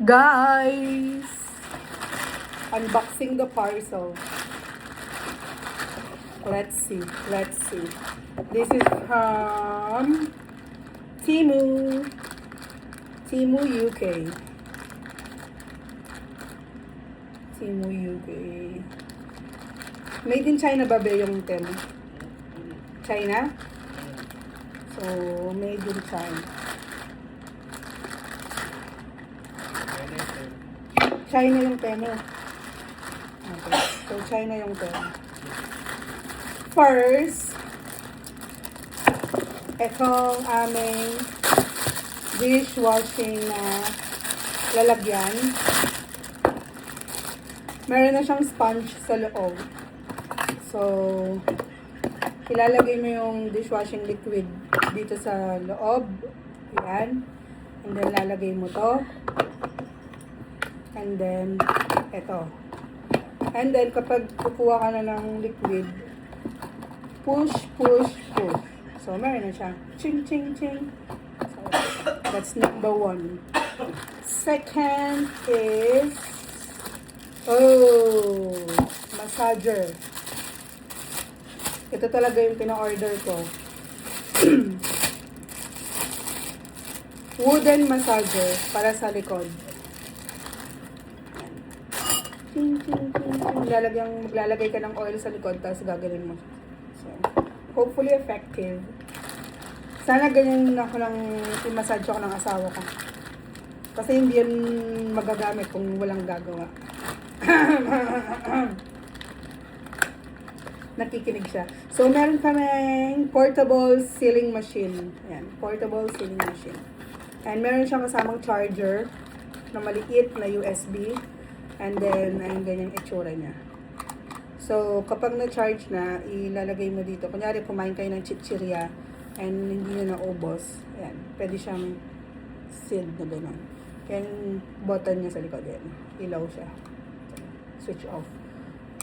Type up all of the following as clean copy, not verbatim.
Guys, unboxing the parcel. Let's see. This is from Temu UK. Temu UK. Made in China ba yung Temu? China? So, made in China. China yung Temu. Okay. So, China yung Temu. First, itong aming dishwashing na lalagyan. Meron na siyang sponge sa loob. So, ilalagay mo yung dishwashing liquid dito sa loob. Yan. And then, lalagay mo to. And then, eto. And then, kapag kukuha ka na ng liquid, push. So, meron na siya. Ching. So, that's number 1. Second is, massager. Ito talaga yung pina-order ko. Wooden massager para sa likod. Ting. Maglalagay ka ng oil sa likod, tapos gagaling mo. So, hopefully effective. Sana ganyan ako ng i-massage ako ng asawa ko. Kasi hindi yan magagamit kung walang gagawa. Nakikinig siya. So, meron kaming portable sealing machine. Ayan, portable sealing machine. And meron siyang kasamang charger na maliit na USB. And then, ayun ganyang itsura niya. So, kapag na-charge na, ilalagay mo dito. Kunyari, kumain kayo ng chichirya and hindi nyo naubos. Ayan, pwede siyang sealed na gano'n. Yan yung button niya sa likod. Yan. Ilaw siya. Switch off.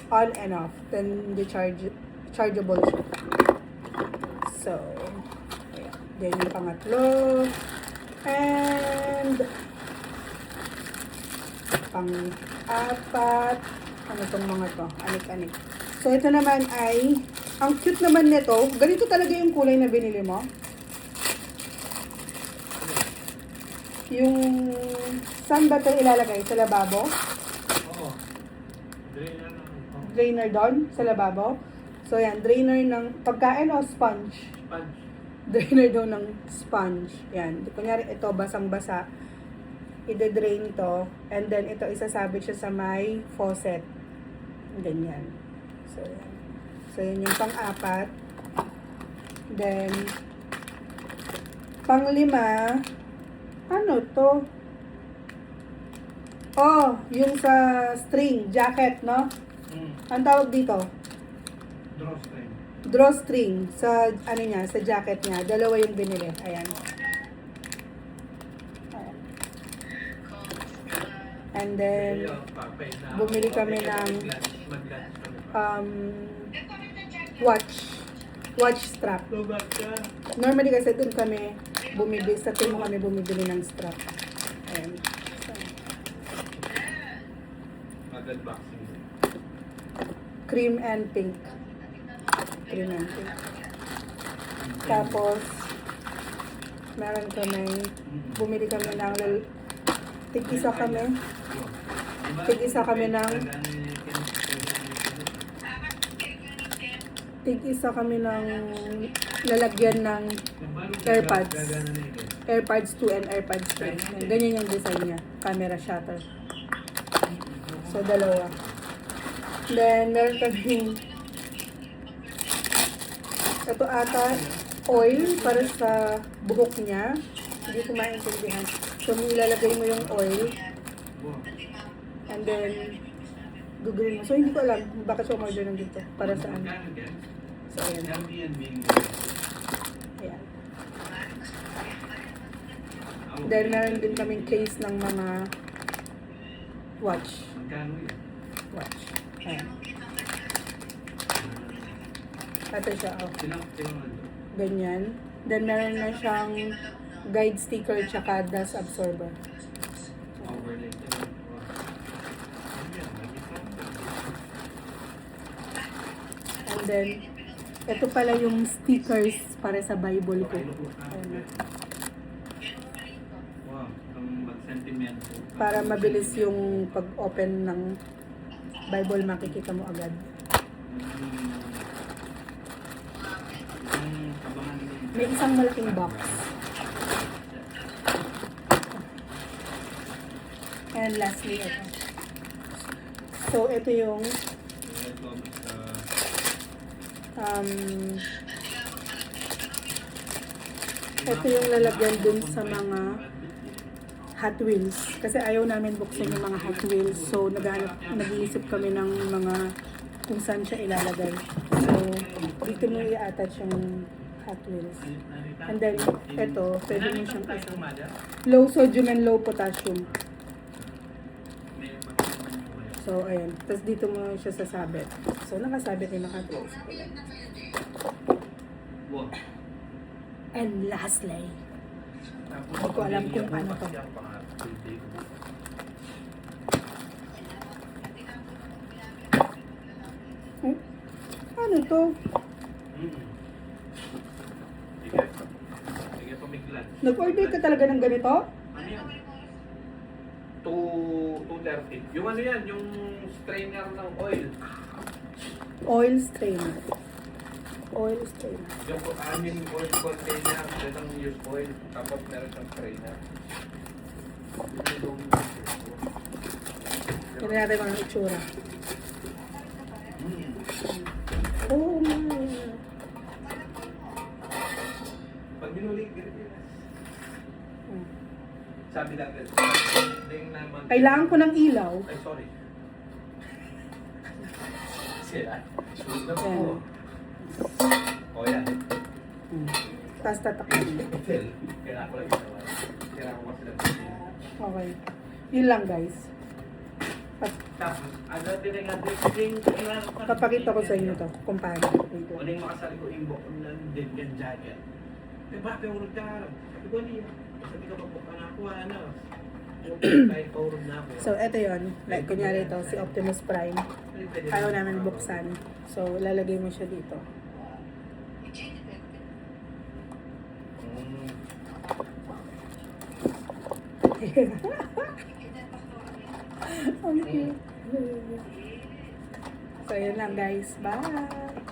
On and off. Then, chargeable siya. So, ayan. Then, yung pangatlo. And, pang-apat. Ano itong mga to? Anik-anik. So, ito naman ay, ang cute naman nito. Ganito talaga yung kulay na binili mo. Yung, saan ba ito ilalagay? Sa lababo? Oo. Drainer doon? Sa lababo? So, yan. Drainer ng pagkain o sponge? Sponge. Drainer daw ng sponge. Yan. Kunyari, ito, basang-basa. I-drain to. And then, ito, isasabit siya sa may faucet. Ganyan. So, yan. So, yun yung pang-apat. Then, pang-lima, ano to? Oh, yung sa string, jacket, no? Ang tawag dito? Drawstring. Drawstring. Sa, ano niya, sa jacket niya. Dalawa yung binili. Ayan. And then, bumili kami ng watch strap. Normally kasi dun kami bumibili, sa Temu kami bumibili ng strap. Ayan. Cream and pink. Tapos, meron kami, bumili kami ng tig-isa kami ng lalagyan ng AirPods. AirPods 2 and AirPods 3. Ganyan yung design niya. Camera shutter. So, dalawa. Then, meron kami ito ata, oil para sa buhok niya. Hindi ko maintindihan. So, ilalagay mo yung oil. And then, gugulin mo. So, hindi ko alam bakit siya umorder ng dito. Para saan. So, ayan. Ayan. Then, meron din kaming case ng mga watch. Ayan. Ito siya, oh. Ganyan. Then, meron na siyang guide sticker tsaka dust absorber. Overlay. Ayan, nag-isang. And then, ito pala yung stickers para sa Bible ko. Ayan. Wow, ang mag-sentimento. Para mabilis yung pag-open ng Bible, makikita mo agad. May isang malaking box. And lastly, ito. So, ito yung ito yung lalagyan dun sa mga Hot Wheels. Kasi ayaw namin buksan yung mga Hot Wheels. So, nag-iisip kami ng mga kung saan siya ilalagay. So, dito mo i-attach yung Hot Wheels. And then, ito, pwede mo siyang low sodium and low potassium. So, ayan. Tapos dito mo siya sasabit. So, nakasabit yung Hot Wheels. Wow. And lastly, hindi ko alam kung ano to. Ano to? Sige. Sige, pumiglan. Nag-order ka talaga ng ganito? Ano yan? 230. Yung ano yan, yung strainer ng oil. Oil strainer. Oil strainer. Yung amin oil container, yung use oil, tapos meron siyang strainer. Tignan natin kung anong itsura. Oh my. Pag minuli, ganito yun. Sabi natin, ding naman. Kailangan ko ng ilaw. Ay, sorry. Sila. Sulit na Ayan. po. O yan. Tapos tatakpan. Hotel. Kailangan ko lang ginawa. Kailangan ko kasi lang ginawa. Okay. Yun lang guys. Tapos, ano tinagawa din Papakita ko sa inyo to kung paano. Wait. Uling makasali ko yung bukong ng Deadgan Jacket. Eh, bakit yung urog ka? Sabi ko niya. Sabi ko, pagbuka na ako, ano? Kahit paurog na ako. So, eto yun. Like, kunyari ito, si Optimus Prime. Ayaw namin buksan. So, lalagay mo siya dito. Okay. So, yun lang guys. Bye!